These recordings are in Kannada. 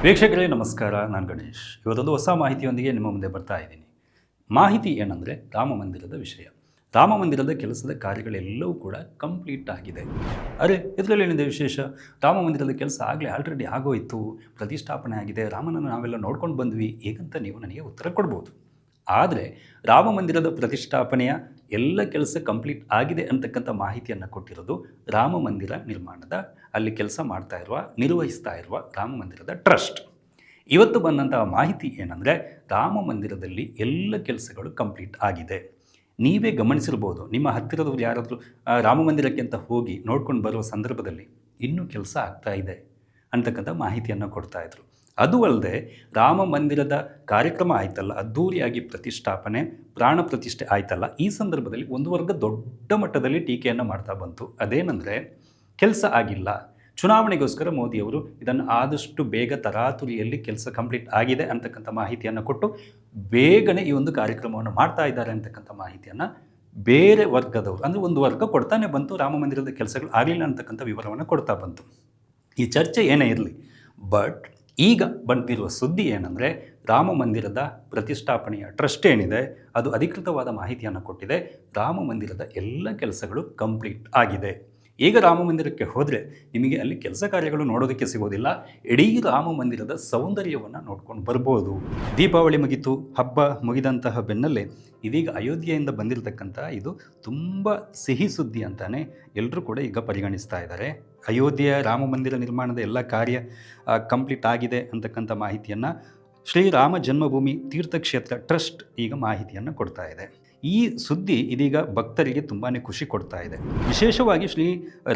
ವೀಕ್ಷಕರೇ ನಮಸ್ಕಾರ, ನಾನು ಗಣೇಶ್. ಇವತ್ತೊಂದು ಹೊಸ ಮಾಹಿತಿಯೊಂದಿಗೆ ನಿಮ್ಮ ಮುಂದೆ ಬರ್ತಾ ಇದ್ದೀನಿ. ಮಾಹಿತಿ ಏನಂದರೆ ರಾಮ ಮಂದಿರದ ವಿಷಯ. ರಾಮ ಮಂದಿರದ ಕೆಲಸದ ಕಾರ್ಯಗಳೆಲ್ಲವೂ ಕೂಡ ಕಂಪ್ಲೀಟ್ ಆಗಿದೆ. ಅರೆ, ಇದರಲ್ಲಿ ಏನಿದೆ ವಿಶೇಷ? ರಾಮ ಮಂದಿರದ ಕೆಲಸ ಆಲ್ರೆಡಿ ಆಗೋಯಿತು, ಪ್ರತಿಷ್ಠಾಪನೆ ಆಗಿದೆ, ರಾಮನನ್ನು ನಾವೆಲ್ಲ ನೋಡ್ಕೊಂಡು ಬಂದ್ವಿ ಹೇಗಂತ ನೀವು ನನಗೆ ಉತ್ತರ ಕೊಡ್ಬೋದು. ಆದರೆ ರಾಮ ಮಂದಿರದ ಪ್ರತಿಷ್ಠಾಪನೆಯ ಎಲ್ಲ ಕೆಲಸ ಕಂಪ್ಲೀಟ್ ಆಗಿದೆ ಅಂತಕ್ಕಂಥ ಮಾಹಿತಿಯನ್ನು ಕೊಟ್ಟಿರೋದು ರಾಮ ಮಂದಿರ ನಿರ್ಮಾಣದ ಅಲ್ಲಿ ಕೆಲಸ ನಿರ್ವಹಿಸ್ತಾ ಇರುವ ರಾಮ ಮಂದಿರದ ಟ್ರಸ್ಟ್. ಇವತ್ತು ಬಂದಂತಹ ಮಾಹಿತಿ ಏನಂದರೆ, ರಾಮ ಮಂದಿರದಲ್ಲಿ ಎಲ್ಲ ಕೆಲಸಗಳು ಕಂಪ್ಲೀಟ್ ಆಗಿದೆ. ನೀವೇ ಗಮನಿಸಿರ್ಬೋದು, ನಿಮ್ಮ ಹತ್ತಿರದವರು ಯಾರಾದರೂ ರಾಮ ಮಂದಿರಕ್ಕೆ ಅಂತ ಹೋಗಿ ನೋಡ್ಕೊಂಡು ಬರುವ ಸಂದರ್ಭದಲ್ಲಿ ಇನ್ನೂ ಕೆಲಸ ಆಗ್ತಾ ಇದೆ ಅಂತಕ್ಕಂಥ ಮಾಹಿತಿಯನ್ನು ಕೊಡ್ತಾಯಿದ್ರು. ಅದು ಅಲ್ಲದೆ ರಾಮ ಮಂದಿರದ ಕಾರ್ಯಕ್ರಮ ಆಯ್ತಲ್ಲ, ಅದ್ಧೂರಿಯಾಗಿ ಪ್ರತಿಷ್ಠಾಪನೆ, ಪ್ರಾಣ ಪ್ರತಿಷ್ಠೆ ಆಯ್ತಲ್ಲ, ಈ ಸಂದರ್ಭದಲ್ಲಿ ಒಂದು ವರ್ಗ ದೊಡ್ಡ ಮಟ್ಟದಲ್ಲಿ ಟೀಕೆಯನ್ನು ಮಾಡ್ತಾ ಬಂತು. ಅದೇನೆಂದರೆ, ಕೆಲಸ ಆಗಿಲ್ಲ, ಚುನಾವಣೆಗೋಸ್ಕರ ಮೋದಿಯವರು ಇದನ್ನು ಆದಷ್ಟು ಬೇಗ ತರಾತುರಿಯಲ್ಲಿ ಕೆಲಸ ಕಂಪ್ಲೀಟ್ ಆಗಿದೆ ಅಂತಕ್ಕಂಥ ಮಾಹಿತಿಯನ್ನು ಕೊಟ್ಟು ಬೇಗನೆ ಈ ಒಂದು ಕಾರ್ಯಕ್ರಮವನ್ನು ಮಾಡ್ತಾ ಇದ್ದಾರೆ ಅಂತಕ್ಕಂಥ ಮಾಹಿತಿಯನ್ನು ಬೇರೆ ವರ್ಗದವರು, ಅಂದರೆ ಒಂದು ವರ್ಗ ಕೊಡ್ತಾನೆ ಬಂತು. ರಾಮ ಮಂದಿರದ ಕೆಲಸಗಳು ಆಗಲಿಲ್ಲ ಅಂತಕ್ಕಂಥ ವಿವರವನ್ನು ಕೊಡ್ತಾ ಬಂತು. ಈ ಚರ್ಚೆ ಏನೇ ಇರಲಿ, ಬಟ್ ಈಗ ಬಂದಿರುವ ಸುದ್ದಿ ಏನಂದರೆ, ರಾಮ ಮಂದಿರದ ಪ್ರತಿಷ್ಠಾಪನೆಯ ಟ್ರಸ್ಟ್ ಏನಿದೆ ಅದು ಅಧಿಕೃತವಾದ ಮಾಹಿತಿಯನ್ನು ಕೊಟ್ಟಿದೆ. ರಾಮ ಮಂದಿರದ ಎಲ್ಲ ಕೆಲಸಗಳು ಕಂಪ್ಲೀಟ್ ಆಗಿದೆ. ಈಗ ರಾಮ ಮಂದಿರಕ್ಕೆ ಹೋದರೆ ನಿಮಗೆ ಅಲ್ಲಿ ಕೆಲಸ ಕಾರ್ಯಗಳು ನೋಡೋದಕ್ಕೆ ಸಿಗೋದಿಲ್ಲ. ಇಡೀ ರಾಮ ಮಂದಿರದ ಸೌಂದರ್ಯವನ್ನು ನೋಡ್ಕೊಂಡು ಬರ್ಬೋದು. ದೀಪಾವಳಿ ಮುಗಿತು, ಹಬ್ಬ ಮುಗಿದಂತಹ ಬೆನ್ನಲ್ಲೇ ಇದೀಗ ಅಯೋಧ್ಯೆಯಿಂದ ಬಂದಿರತಕ್ಕಂಥ ಇದು ತುಂಬ ಸಿಹಿ ಸುದ್ದಿ ಅಂತಾನೆ ಎಲ್ಲರೂ ಕೂಡ ಈಗ ಪರಿಗಣಿಸ್ತಾ ಇದ್ದಾರೆ. ಅಯೋಧ್ಯೆಯ ರಾಮ ಮಂದಿರ ನಿರ್ಮಾಣದ ಎಲ್ಲ ಕಾರ್ಯ ಕಂಪ್ಲೀಟ್ ಆಗಿದೆ ಅಂತಕ್ಕಂಥ ಮಾಹಿತಿಯನ್ನು ಶ್ರೀರಾಮ ಜನ್ಮಭೂಮಿ ತೀರ್ಥಕ್ಷೇತ್ರ ಟ್ರಸ್ಟ್ ಈಗ ಮಾಹಿತಿಯನ್ನು ಕೊಡ್ತಾ ಇದೆ. ಈ ಸುದ್ದಿ ಇದೀಗ ಭಕ್ತರಿಗೆ ತುಂಬಾ ಖುಷಿ ಕೊಡ್ತಾ ಇದೆ. ವಿಶೇಷವಾಗಿ ಶ್ರೀ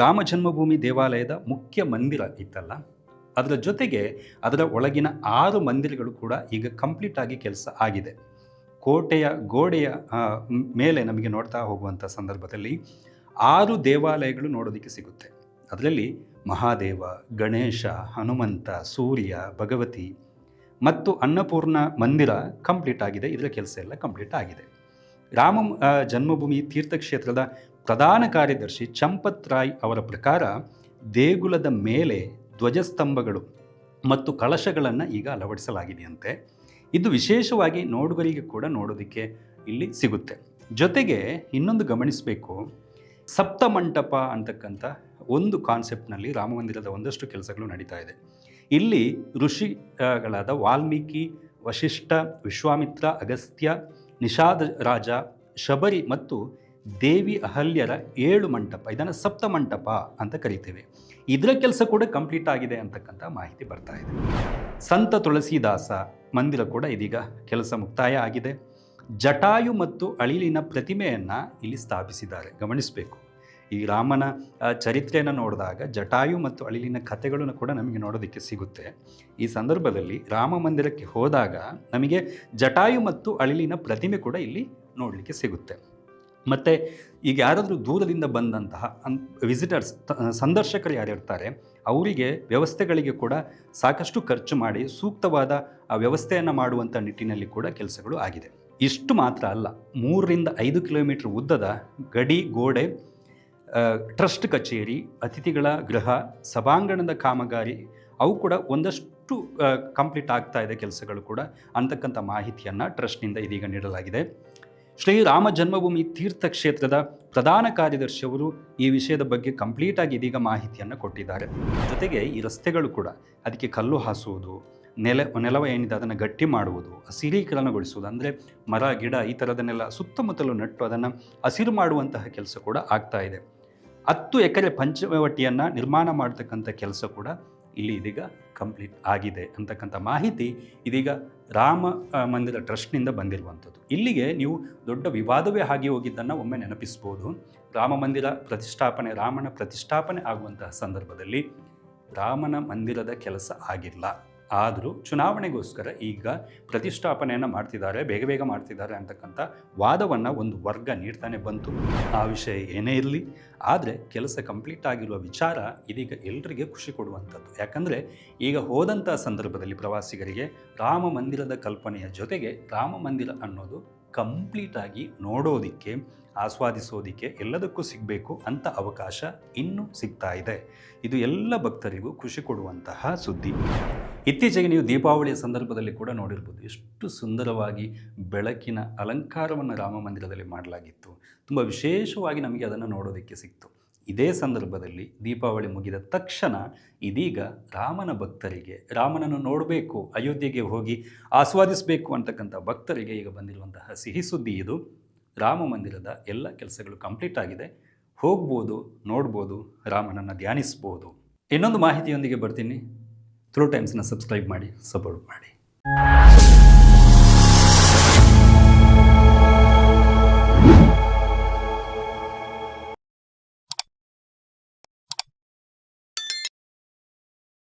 ರಾಮ ಜನ್ಮಭೂಮಿ ದೇವಾಲಯದ ಮುಖ್ಯ ಮಂದಿರ ಇತ್ತಲ್ಲ, ಅದರ ಜೊತೆಗೆ ಅದರ ಒಳಗಿನ 6 ಮಂದಿರಗಳು ಕೂಡ ಈಗ ಕಂಪ್ಲೀಟ್ ಆಗಿ ಕೆಲಸ ಆಗಿದೆ. ಕೋಟೆಯ ಗೋಡೆಯ ಮೇಲೆ ನಮಗೆ ನೋಡ್ತಾ ಹೋಗುವಂಥ ಸಂದರ್ಭದಲ್ಲಿ 6 ದೇವಾಲಯಗಳು ನೋಡೋದಕ್ಕೆ ಸಿಗುತ್ತೆ. ಅದರಲ್ಲಿ ಮಹಾದೇವ, ಗಣೇಶ, ಹನುಮಂತ, ಸೂರ್ಯ, ಭಗವತಿ ಮತ್ತು ಅನ್ನಪೂರ್ಣ ಮಂದಿರ ಕಂಪ್ಲೀಟ್ ಆಗಿದೆ. ಇದರ ಕೆಲಸ ಎಲ್ಲ ಕಂಪ್ಲೀಟ್ ಆಗಿದೆ. ರಾಮ ಜನ್ಮಭೂಮಿ ತೀರ್ಥಕ್ಷೇತ್ರದ ಪ್ರಧಾನ ಕಾರ್ಯದರ್ಶಿ ಚಂಪತ್ ರಾಯ್ ಅವರ ಪ್ರಕಾರ ದೇಗುಲದ ಮೇಲೆ ಧ್ವಜಸ್ತಂಭಗಳು ಮತ್ತು ಕಳಶಗಳನ್ನು ಈಗ ಅಳವಡಿಸಲಾಗಿದೆಯಂತೆ. ಇದು ವಿಶೇಷವಾಗಿ ನೋಡುಗರಿಗೆ ಕೂಡ ನೋಡೋದಕ್ಕೆ ಇಲ್ಲಿ ಸಿಗುತ್ತೆ. ಜೊತೆಗೆ ಇನ್ನೊಂದು ಗಮನಿಸಬೇಕು, ಸಪ್ತಮಂಟಪ ಅಂತಕ್ಕಂಥ ಒಂದು ಕಾನ್ಸೆಪ್ಟ್ನಲ್ಲಿ ರಾಮ ಮಂದಿರದ ಒಂದಷ್ಟು ಕೆಲಸಗಳು ನಡೀತಾ ಇದೆ. ಇಲ್ಲಿ ಋಷಿಗಳಾದ ವಾಲ್ಮೀಕಿ, ವಶಿಷ್ಠ, ವಿಶ್ವಾಮಿತ್ರ, ಅಗಸ್ತ್ಯ, ನಿಷಾದ ರಾಜ, ಶಬರಿ ಮತ್ತು ದೇವಿ ಅಹಲ್ಯರ 7 ಮಂಟಪ, ಇದನ್ನು ಸಪ್ತಮಂಟಪ ಅಂತ ಕರಿತೇವೆ. ಇದರ ಕೆಲಸ ಕೂಡ ಕಂಪ್ಲೀಟ್ ಆಗಿದೆ ಅಂತಕ್ಕಂಥ ಮಾಹಿತಿ ಬರ್ತಾ ಇದೆ. ಸಂತ ತುಳಸಿದಾಸ ಮಂದಿರ ಕೂಡ ಇದೀಗ ಕೆಲಸ ಮುಕ್ತಾಯ ಆಗಿದೆ. ಜಟಾಯು ಮತ್ತು ಅಳಿಲಿನ ಪ್ರತಿಮೆಯನ್ನು ಇಲ್ಲಿ ಸ್ಥಾಪಿಸಿದ್ದಾರೆ. ಗಮನಿಸಬೇಕು, ಈ ರಾಮನ ಚರಿತ್ರೆಯನ್ನು ನೋಡಿದಾಗ ಜಟಾಯು ಮತ್ತು ಅಳಿಲಿನ ಕಥೆಗಳನ್ನು ಕೂಡ ನಮಗೆ ನೋಡೋದಕ್ಕೆ ಸಿಗುತ್ತೆ. ಈ ಸಂದರ್ಭದಲ್ಲಿ ರಾಮ ಮಂದಿರಕ್ಕೆ ಹೋದಾಗ ನಮಗೆ ಜಟಾಯು ಮತ್ತು ಅಳಿಲಿನ ಪ್ರತಿಮೆ ಕೂಡ ಇಲ್ಲಿ ನೋಡಲಿಕ್ಕೆ ಸಿಗುತ್ತೆ. ಮತ್ತು ಈಗ ಯಾರಾದರೂ ದೂರದಿಂದ ಬಂದಂತಹ ವಿಸಿಟರ್ಸ್, ಸಂದರ್ಶಕರು ಯಾರಿರ್ತಾರೆ, ಅವರಿಗೆ ವ್ಯವಸ್ಥೆಗಳಿಗೆ ಕೂಡ ಸಾಕಷ್ಟು ಖರ್ಚು ಮಾಡಿ ಸೂಕ್ತವಾದ ವ್ಯವಸ್ಥೆಯನ್ನು ಮಾಡುವಂಥ ನಿಟ್ಟಿನಲ್ಲಿ ಕೂಡ ಕೆಲಸಗಳು ಆಗಿದೆ. ಇಷ್ಟು ಮಾತ್ರ ಅಲ್ಲ, 3 ರಿಂದ 5 ಕಿಲೋಮೀಟರ್ ಉದ್ದದ ಗಡಿ ಗೋಡೆ, ಟ್ರಸ್ಟ್ ಕಚೇರಿ, ಅತಿಥಿಗಳ ಗೃಹ, ಸಭಾಂಗಣದ ಕಾಮಗಾರಿ ಅವು ಕೂಡ ಒಂದಷ್ಟು ಕಂಪ್ಲೀಟ್ ಆಗ್ತಾ ಇದೆ ಕೆಲಸಗಳು ಕೂಡ ಅಂತಕ್ಕಂಥ ಮಾಹಿತಿಯನ್ನು ಟ್ರಸ್ಟ್ನಿಂದ ಇದೀಗ ನೀಡಲಾಗಿದೆ. ಶ್ರೀ ರಾಮ ಜನ್ಮಭೂಮಿ ತೀರ್ಥಕ್ಷೇತ್ರದ ಪ್ರಧಾನ ಕಾರ್ಯದರ್ಶಿಯವರು ಈ ವಿಷಯದ ಬಗ್ಗೆ ಕಂಪ್ಲೀಟಾಗಿ ಇದೀಗ ಮಾಹಿತಿಯನ್ನು ಕೊಟ್ಟಿದ್ದಾರೆ. ಜೊತೆಗೆ ಈ ರಸ್ತೆಗಳು ಕೂಡ ಅದಕ್ಕೆ ಕಲ್ಲು ಹಾಸುವುದು, ನೆಲವ ಏನಿದೆ ಅದನ್ನು ಗಟ್ಟಿ ಮಾಡುವುದು, ಹಸಿರೀಕರಣಗೊಳಿಸುವುದು, ಅಂದರೆ ಮರ ಗಿಡ ಈ ಥರದನ್ನೆಲ್ಲ ಸುತ್ತಮುತ್ತಲು ನೆಟ್ಟು ಅದನ್ನು ಹಸಿರು ಮಾಡುವಂತಹ ಕೆಲಸ ಕೂಡ ಆಗ್ತಾ ಇದೆ. 10 ಎಕರೆ ಪಂಚವಟಿಯನ್ನು ನಿರ್ಮಾಣ ಮಾಡತಕ್ಕಂಥ ಕೆಲಸ ಕೂಡ ಇಲ್ಲಿ ಇದೀಗ ಕಂಪ್ಲೀಟ್ ಆಗಿದೆ ಅಂತಕ್ಕಂಥ ಮಾಹಿತಿ ಇದೀಗ ರಾಮ ಮಂದಿರ ಟ್ರಸ್ಟ್ನಿಂದ ಬಂದಿರುವಂಥದ್ದು. ಇಲ್ಲಿಗೆ ನೀವು ದೊಡ್ಡ ವಿವಾದವೇ ಆಗಿ ಹೋಗಿದ್ದನ್ನು ಒಮ್ಮೆ ನೆನಪಿಸ್ಬೋದು. ರಾಮ ಮಂದಿರ ಪ್ರತಿಷ್ಠಾಪನೆ, ರಾಮನ ಪ್ರತಿಷ್ಠಾಪನೆ ಆಗುವಂತಹ ಸಂದರ್ಭದಲ್ಲಿ ರಾಮನ ಮಂದಿರದ ಕೆಲಸ ಆಗಿಲ್ಲ. ಆದರೂ ಚುನಾವಣೆಗೋಸ್ಕರ ಈಗ ಪ್ರತಿಷ್ಠಾಪನೆಯನ್ನು ಮಾಡ್ತಿದ್ದಾರೆ, ಬೇಗ ಬೇಗ ಮಾಡ್ತಿದ್ದಾರೆ ಅಂತಕ್ಕಂಥ ವಾದವನ್ನು ಒಂದು ವರ್ಗ ನೀಡ್ತಾನೆ ಬಂತು. ಆ ವಿಷಯ ಏನೇ ಇರಲಿ, ಆದರೆ ಕೆಲಸ ಕಂಪ್ಲೀಟ್ ಆಗಿರುವ ವಿಚಾರ ಇದೀಗ ಎಲ್ಲರಿಗೆ ಖುಷಿ ಕೊಡುವಂಥದ್ದು. ಯಾಕಂದರೆ ಈಗ ಹೋದಂಥ ಸಂದರ್ಭದಲ್ಲಿ ಪ್ರವಾಸಿಗರಿಗೆ ರಾಮ ಮಂದಿರದ ಕಲ್ಪನೆಯ ಜೊತೆಗೆ ರಾಮ ಮಂದಿರ ಅನ್ನೋದು ಕಂಪ್ಲೀಟಾಗಿ ನೋಡೋದಕ್ಕೆ, ಆಸ್ವಾದಿಸೋದಕ್ಕೆ ಎಲ್ಲದಕ್ಕೂ ಸಿಗಬೇಕು ಅಂತ ಅವಕಾಶ ಇನ್ನೂ ಸಿಗ್ತಾ ಇದೆ. ಇದು ಎಲ್ಲ ಭಕ್ತರಿಗೂ ಖುಷಿ ಕೊಡುವಂತಹ ಸುದ್ದಿ. ಇತ್ತೀಚೆಗೆ ನೀವು ದೀಪಾವಳಿಯ ಸಂದರ್ಭದಲ್ಲಿ ಕೂಡ ನೋಡಿರ್ಬೋದು, ಎಷ್ಟು ಸುಂದರವಾಗಿ ಬೆಳಕಿನ ಅಲಂಕಾರವನ್ನು ರಾಮ ಮಂದಿರದಲ್ಲಿ ಮಾಡಲಾಗಿತ್ತು. ತುಂಬ ವಿಶೇಷವಾಗಿ ನಮಗೆ ಅದನ್ನು ನೋಡೋದಕ್ಕೆ ಸಿಕ್ತು. ಇದೇ ಸಂದರ್ಭದಲ್ಲಿ ದೀಪಾವಳಿ ಮುಗಿದ ತಕ್ಷಣ ಇದೀಗ ರಾಮನ ಭಕ್ತರಿಗೆ, ರಾಮನನ್ನು ನೋಡಬೇಕು, ಅಯೋಧ್ಯೆಗೆ ಹೋಗಿ ಆಸ್ವಾದಿಸಬೇಕು ಅಂತಕ್ಕಂಥ ಭಕ್ತರಿಗೆ ಈಗ ಬಂದಿರುವಂತಹ ಸಿಹಿ ಸುದ್ದಿ ಇದು. ರಾಮ ಮಂದಿರದ ಎಲ್ಲ ಕೆಲಸಗಳು ಕಂಪ್ಲೀಟ್ ಆಗಿದೆ. ಹೋಗ್ಬೋದು, ನೋಡ್ಬೋದು, ರಾಮನನ್ನು ಧ್ಯಾನಿಸ್ಬೋದು. ಇನ್ನೊಂದು ಮಾಹಿತಿಯೊಂದಿಗೆ ಬರ್ತೀನಿ. ತುಳು ಟೈಮ್ಸ್ನ ಸಬ್ಸ್ಕ್ರೈಬ್ ಮಾಡಿ, ಸಪೋರ್ಟ್ ಮಾಡಿ.